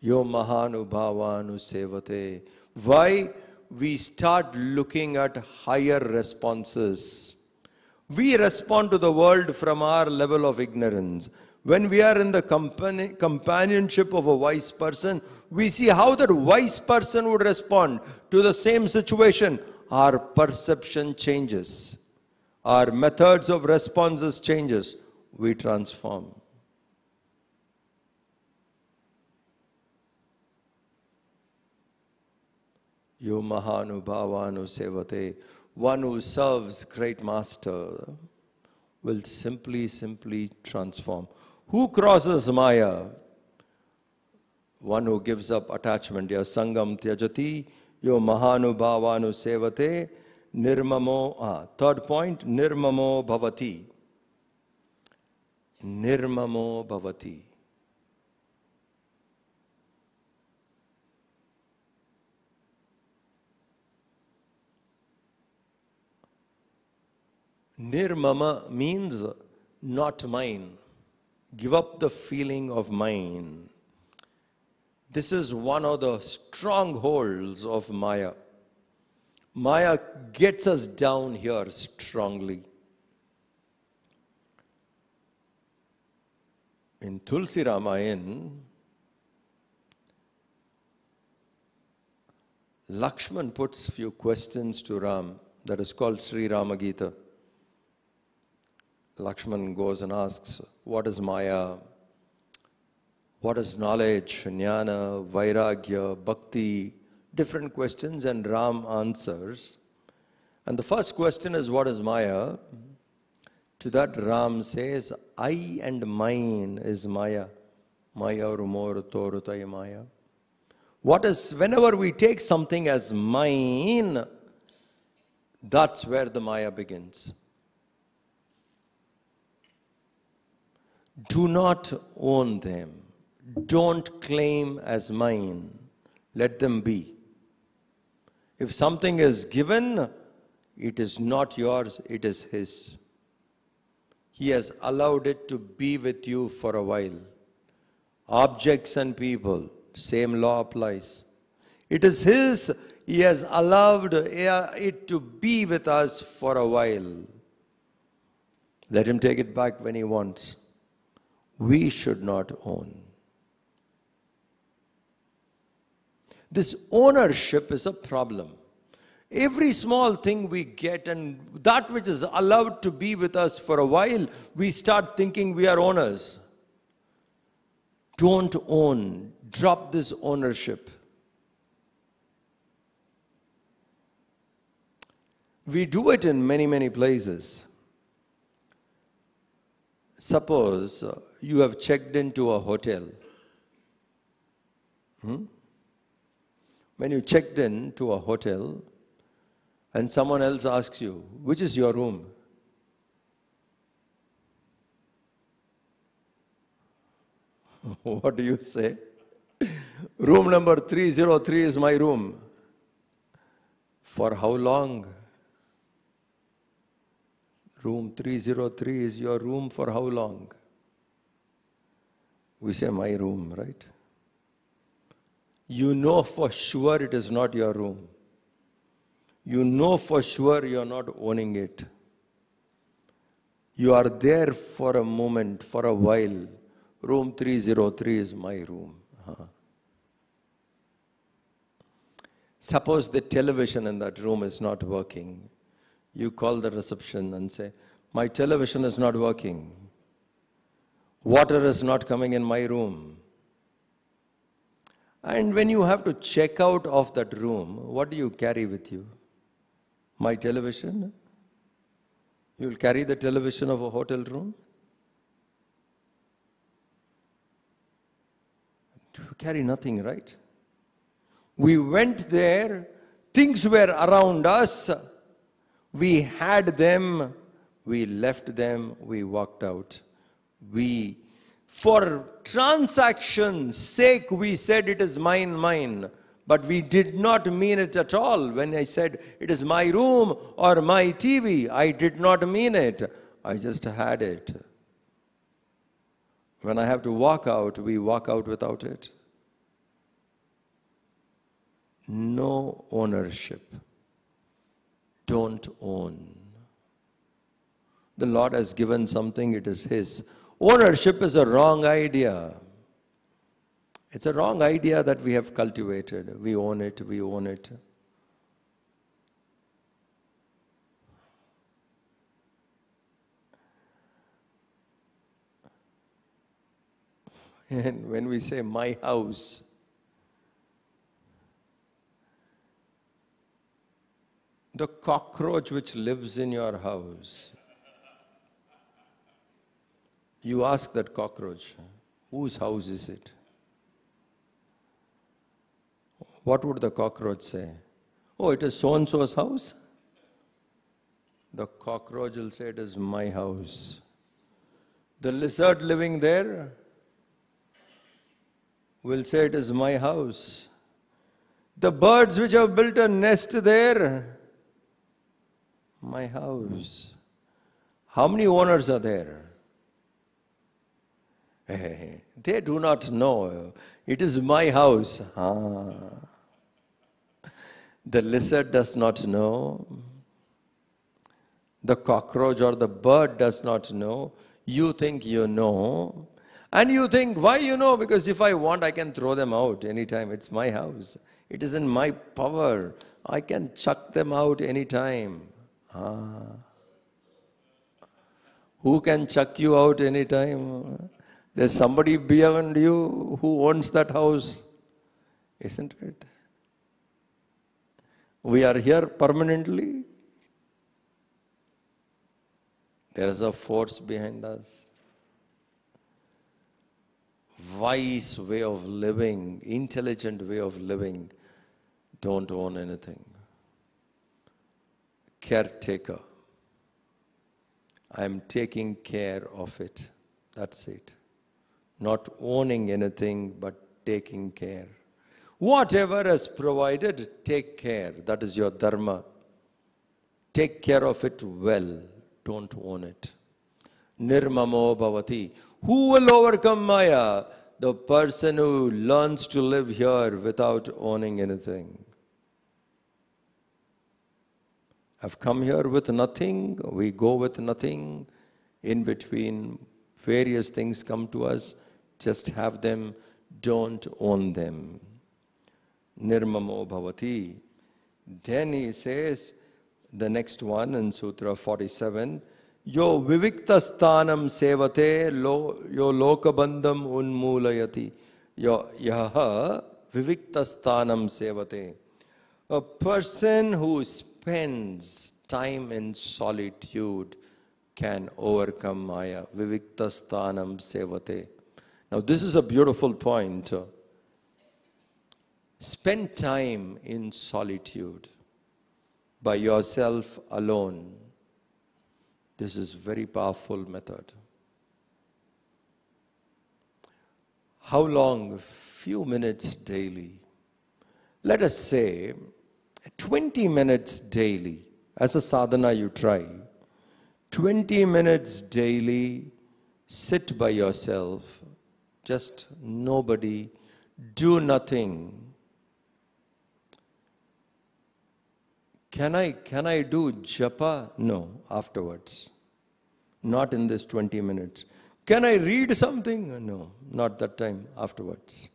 S1: Yo mahanubhavanu sevate. Why? We start looking at higher responses. We respond to the world from our level of ignorance. When we are in the companionship of a wise person, we see how that wise person would respond to the same situation. Our perception changes. Our methods of responses changes. We transform. Yo mahanubhavanu sevate. One who serves great master will simply transform. Who crosses Maya? One who gives up attachment. Ya sangam tyajati, yo mahanubhavanu sevate, nirmamo. Third point, nirmamo bhavati. Nirmamo bhavati. Nirmama means not mine. Give up the feeling of mine. This is one of the strongholds of Maya. Maya gets us down here strongly. In Tulsi Ramayana, Lakshman puts few questions to Ram. That is called Sri Rama Gita. Lakshman goes and asks, what is Maya? What is knowledge, jnana, vairagya, bhakti? Different questions, and Ram answers. And the first question is, what is Maya? To that Ram says, I and mine is Maya. Maya rumor torutaya Maya. What is, whenever we take something as mine, that's where the Maya begins. Do not own them. Don't claim as mine. Let them be. If something is given, it is not yours, it is his. He has allowed it to be with you for a while. Objects and people, same law applies. It is his. He has allowed it to be with us for a while. Let him take it back when he wants. We should not own. This ownership is a problem. Every small thing we get, and that which is allowed to be with us for a while, we start thinking we are owners. Don't own. Drop this ownership. We do it in many places. Suppose you have checked into a hotel. When you checked into a hotel and someone else asks you, which is your room? What do you say? Room number 303 is my room. For how long? Room 303 is your room for how long? We say my room, right? You know for sure it is not your room. You know for sure you are not owning it. You are there for a moment, for a while. Room 303 is my room. Suppose the television in that room is not working. You call the reception and say, my television is not working. Water is not coming in my room. And when you have to check out of that room, what do you carry with you? My television? You will carry the television of a hotel room? You carry nothing, right? We went there, things were around us, we had them, we left them, we walked out. For transaction's sake, we said it is mine, mine. But we did not mean it at all. When I said it is my room or my TV, I did not mean it. I just had it. When I have to walk out, we walk out without it. No ownership. Don't own. The Lord has given something, it is His. Ownership is a wrong idea. It's a wrong idea that we have cultivated. We own it, we own it. And when we say my house, the cockroach which lives in your house, you ask that cockroach, whose house is it? What would the cockroach say? Oh, it is so-and-so's house? The cockroach will say, it is my house. The lizard living there will say, it is my house. The birds which have built a nest there, my house. How many owners are there? They do not know. It is my house. The lizard does not know. The cockroach or the bird does not know. You think you know. And you think, why you know? Because if I want, I can throw them out anytime. It's my house. It is in my power. I can chuck them out anytime. Who can chuck you out anytime? There's somebody beyond you who owns that house. Isn't it? We are here permanently. There is a force behind us. Wise way of living, intelligent way of living. Don't own anything. Caretaker. I am taking care of it. That's it. Not owning anything, but taking care. Whatever is provided, take care. That is your dharma. Take care of it well. Don't own it. Nirmamo bhavati. Who will overcome Maya? The person who learns to live here without owning anything. I've come here with nothing. We go with nothing. In between, various things come to us. Just have them. Don't own them. Nirmamo bhavati. Then he says, the next one in Sutra 47, Yo vivikta sthanam sevate yo lokabandham unmulayati. Yo yaha vivikta sthanam sevate. A person who spends time in solitude can overcome Maya. Vivikta sthanam sevate. Now this is a beautiful point. Spend time in solitude, by yourself alone. This is a very powerful method. How long? Few minutes daily. Let us say 20 minutes daily. As a sadhana you try. 20 minutes daily, sit by yourself. Just nobody, do nothing. Can I do japa? No, afterwards. Not in this 20 minutes. Can I read something? No, not that time, afterwards.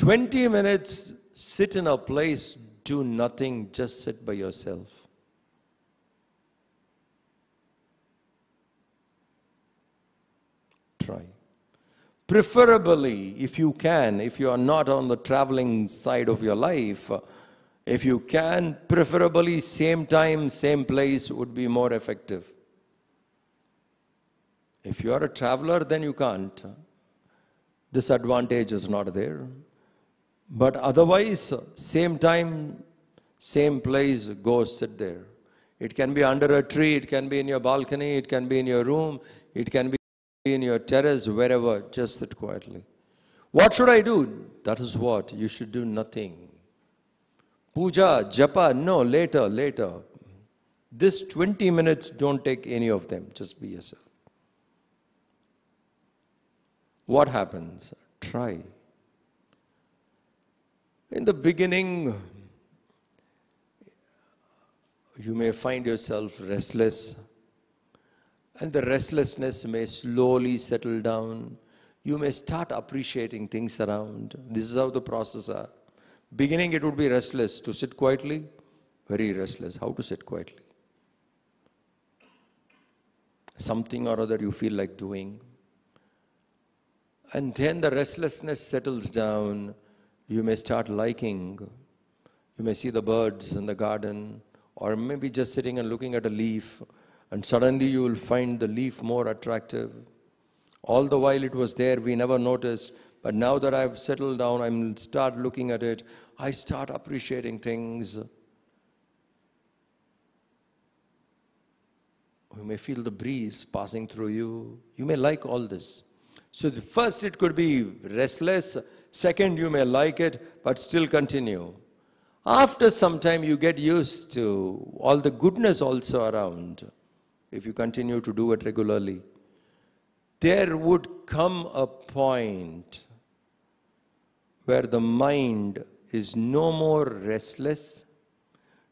S1: 20 minutes, sit in a place, do nothing, just sit by yourself. Try. Preferably, if you can, if you are not on the traveling side of your life, if you can, preferably same time, same place would be more effective. If you are a traveler, then you can't. This advantage is not there. But otherwise, same time, same place, go sit there. It can be under a tree, it can be in your balcony, it can be in your room, it can be in your terrace, wherever, just sit quietly. What should I do? That is what, you should do nothing. Puja, japa, no, later. This 20 minutes, don't take any of them, just be yourself. What happens? Try. In the beginning, you may find yourself restless, and the restlessness may slowly settle down. You may start appreciating things around. This is how the process is. Beginning, it would be restless. To sit quietly, very restless. How to sit quietly? Something or other you feel like doing. And then the restlessness settles down. You may start liking. You may see the birds in the garden, or maybe just sitting and looking at a leaf, and suddenly you will find the leaf more attractive. All the while it was there, we never noticed, but now that I've settled down, I start looking at it, I start appreciating things. You may feel the breeze passing through you. You may like all this. So first it could be restless. Second, you may like it, but still continue. After some time, you get used to all the goodness also around. If you continue to do it regularly, there would come a point where the mind is no more restless,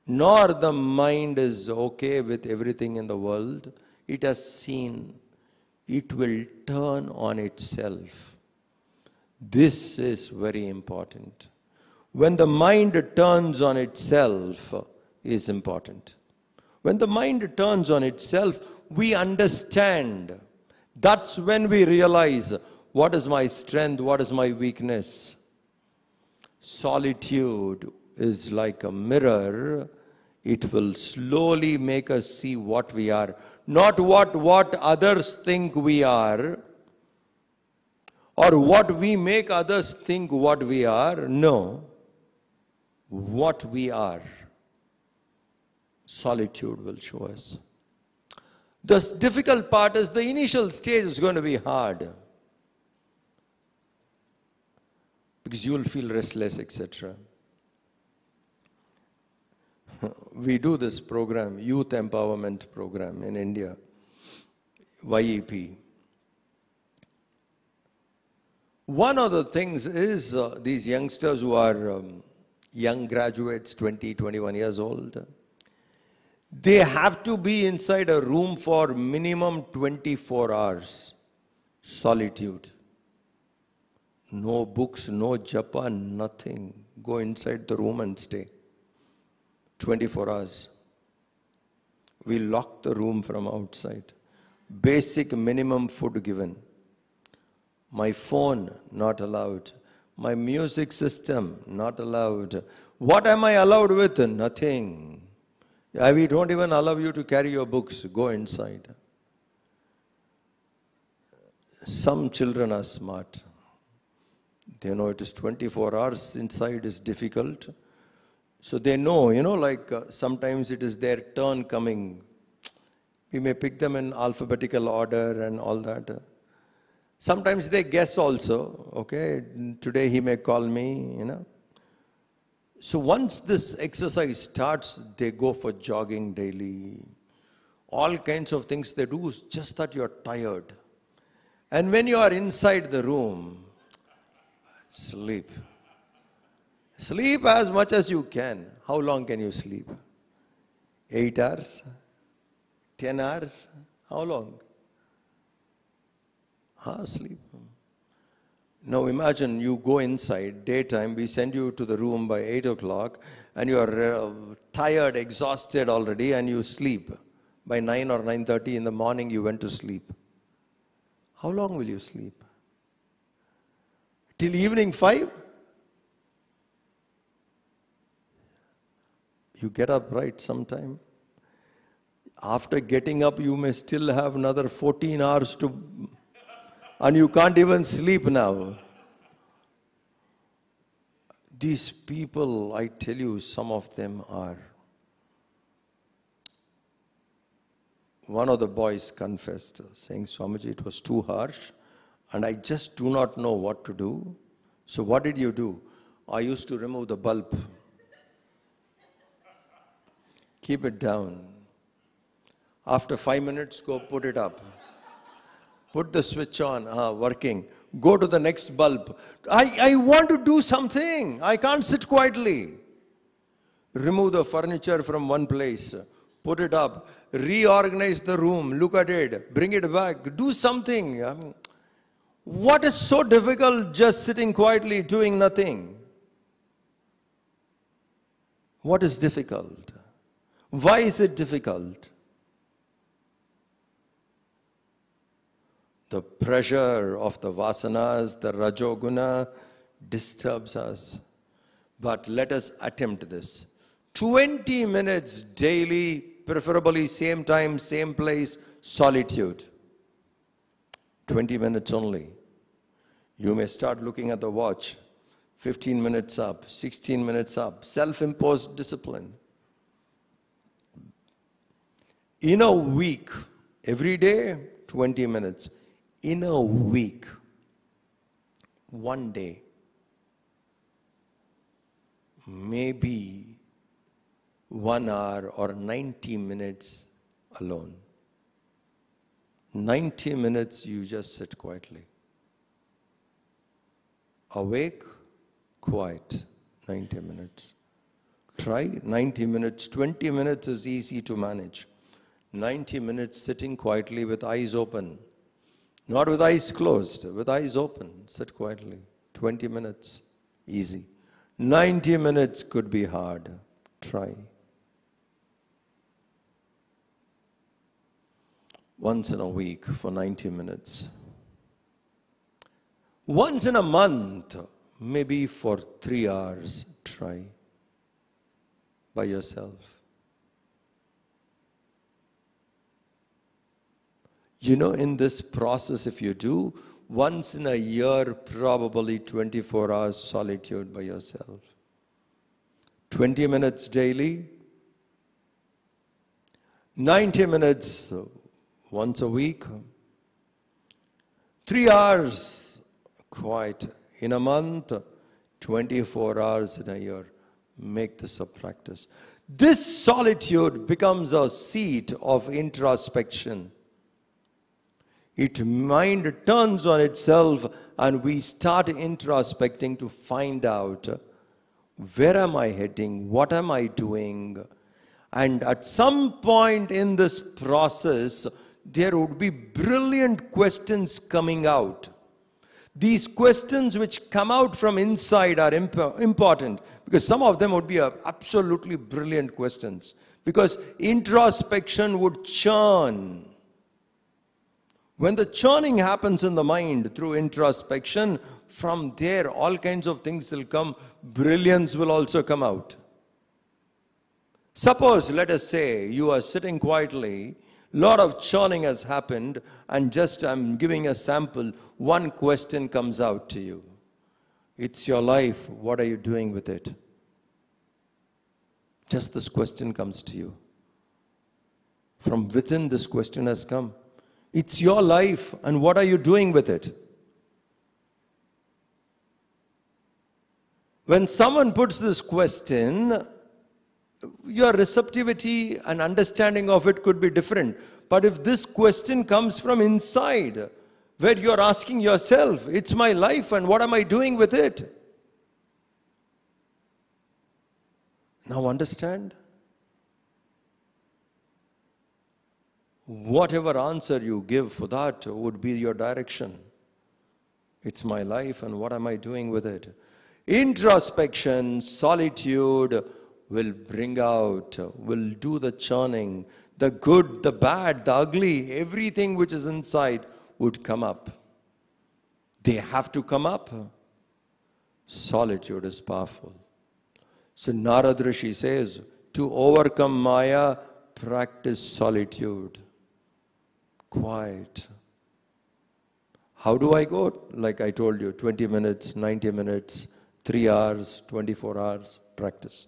S1: nor the mind is okay with everything in the world. It has seen. It will turn on itself. This is very important. When the mind turns on itself is important. When the mind turns on itself, we understand. That's when we realize, what is my strength, what is my weakness. Solitude is like a mirror. It will slowly make us see what we are. Not what others think we are, or what we make others think what we are. No. What we are. Solitude will show us. The difficult part is the initial stage is going to be hard. Because you will feel restless, etc. We do this program, Youth Empowerment Program in India, YEP. One of the things is these youngsters who are young graduates, 20, 21 years old, they have to be inside a room for minimum 24 hours. Solitude. No books, no japa, nothing. Go inside the room and stay. 24 hours. We lock the room from outside. Basic minimum food given. My phone, not allowed. My music system, not allowed. What am I allowed with? Nothing. We don't even allow you to carry your books. Go inside. Some children are smart. They know it is 24 hours inside is difficult. So they know, sometimes it is their turn coming. We may pick them in alphabetical order and all that. Sometimes they guess also, okay, today he may call me, So once this exercise starts, they go for jogging daily. All kinds of things they do, just that you're tired. And when you are inside the room, sleep. Sleep as much as you can. How long can you sleep? 8 hours? 10 hours? How long? Sleep. Now imagine you go inside, daytime, we send you to the room by 8 o'clock, and you are tired, exhausted already, and you sleep. By 9 or 9:30 in the morning, you went to sleep. How long will you sleep? Till evening 5? You get up right sometime. After getting up, you may still have another 14 hours to, and you can't even sleep now. These people, I tell you, some of them are. One of the boys confessed, saying, Swamiji, it was too harsh, and I just do not know what to do. So what did you do? I used to remove the bulb. Keep it down. After 5 minutes, go put it up. Put the switch on, working. Go to the next bulb. I want to do something. I can't sit quietly. Remove the furniture from one place. Put it up. Reorganize the room. Look at it. Bring it back. Do something. I mean, what is so difficult just sitting quietly doing nothing? What is difficult? Why is it difficult? The pressure of the vasanas, the rajoguna, disturbs us. But let us attempt this. 20 minutes daily, preferably same time, same place, solitude. 20 minutes only. You may start looking at the watch. 15 minutes up, 16 minutes up. Self-imposed discipline. In a week, every day, 20 minutes. In a week, one day, maybe 1 hour or 90 minutes alone. 90 minutes you just sit quietly. Awake, quiet, 90 minutes. Try 90 minutes. 20 minutes is easy to manage. 90 minutes sitting quietly with eyes open. Not with eyes closed, with eyes open. Sit quietly. 20 minutes, easy. 90 minutes could be hard. Try. Once in a week for 90 minutes. Once in a month, maybe for 3 hours, try by yourself. You know, in this process, if you do, once in a year, probably 24 hours solitude by yourself. 20 minutes daily, 90 minutes once a week, 3 hours quiet in a month, 24 hours in a year. Make this a practice. This solitude becomes a seat of introspection. Mind turns on itself and we start introspecting to find out where am I heading, what am I doing. And at some point in this process, there would be brilliant questions coming out. These questions which come out from inside are important because some of them would be absolutely brilliant questions because introspection would churn. When the churning happens in the mind through introspection, from there all kinds of things will come. Brilliance will also come out. Suppose, let us say, you are sitting quietly, lot of churning has happened, and just I'm giving a sample, one question comes out to you. It's your life, what are you doing with it? Just this question comes to you. From within this question has come. It's your life, and what are you doing with it? When someone puts this question, your receptivity and understanding of it could be different. But if this question comes from inside, where you're asking yourself, it's my life, and what am I doing with it? Now understand? Whatever answer you give for that would be your direction. It's my life, and what am I doing with it? Introspection, solitude will bring out, will do the churning. The good, the bad, the ugly, everything which is inside would come up. They have to come up. Solitude is powerful. So Narada Rishi says, to overcome Maya, practice solitude. Quiet. How do I go? Like I told you, 20 minutes, 90 minutes, 3 hours, 24 hours, practice.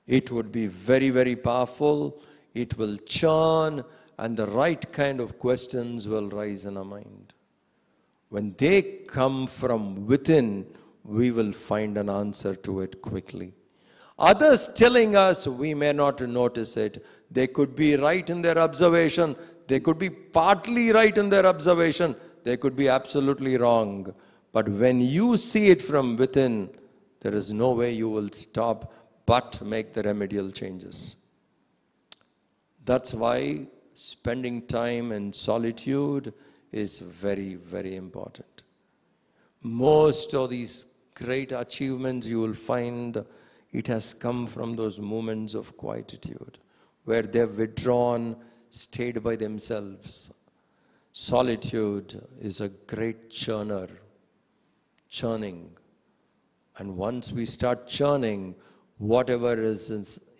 S1: It would be very, very powerful. It will churn, and the right kind of questions will rise in our mind. When they come from within, we will find an answer to it quickly. Others telling us, we may not notice it. They could be right in their observation. They could be partly right in their observation. They could be absolutely wrong. But when you see it from within, there is no way you will stop but make the remedial changes. That's why spending time in solitude is very, very important. Most of these great achievements you will find, it has come from those moments of quietude, where they've withdrawn, stayed by themselves. Solitude is a great churning. And once we start churning, whatever is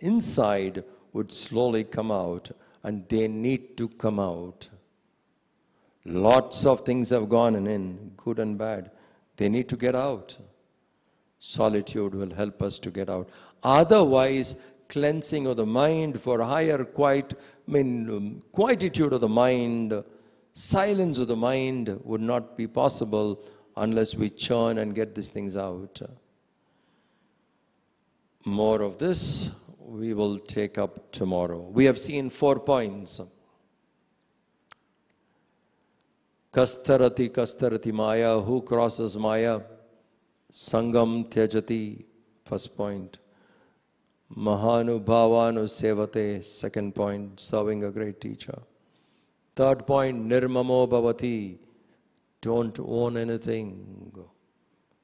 S1: inside would slowly come out, and they need to come out. Lots of things have gone in, good and bad. They need to get out. Solitude will help us to get out. Otherwise, cleansing of the mind for higher quietude of the mind, silence of the mind would not be possible unless we churn and get these things out. More of this we will take up tomorrow. We have seen 4 points. Kastarati Maya, who crosses Maya? Sangam Tyajati, first point. Mahanubhavanu Sevate, second point, serving a great teacher. Third point, Nirmamo Bhavati, don't own anything.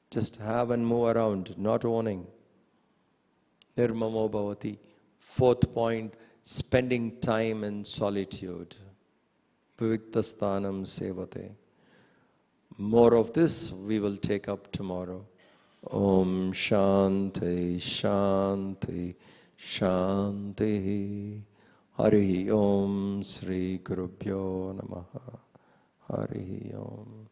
S1: Just have and move around, not owning. Nirmamo Bhavati. Fourth point, spending time in solitude. Viviktastanam Sevate. More of this we will take up tomorrow. Om Shanti Shanti Shanti. Hari Om Sri Gurubhyo Namaha. Hari Om.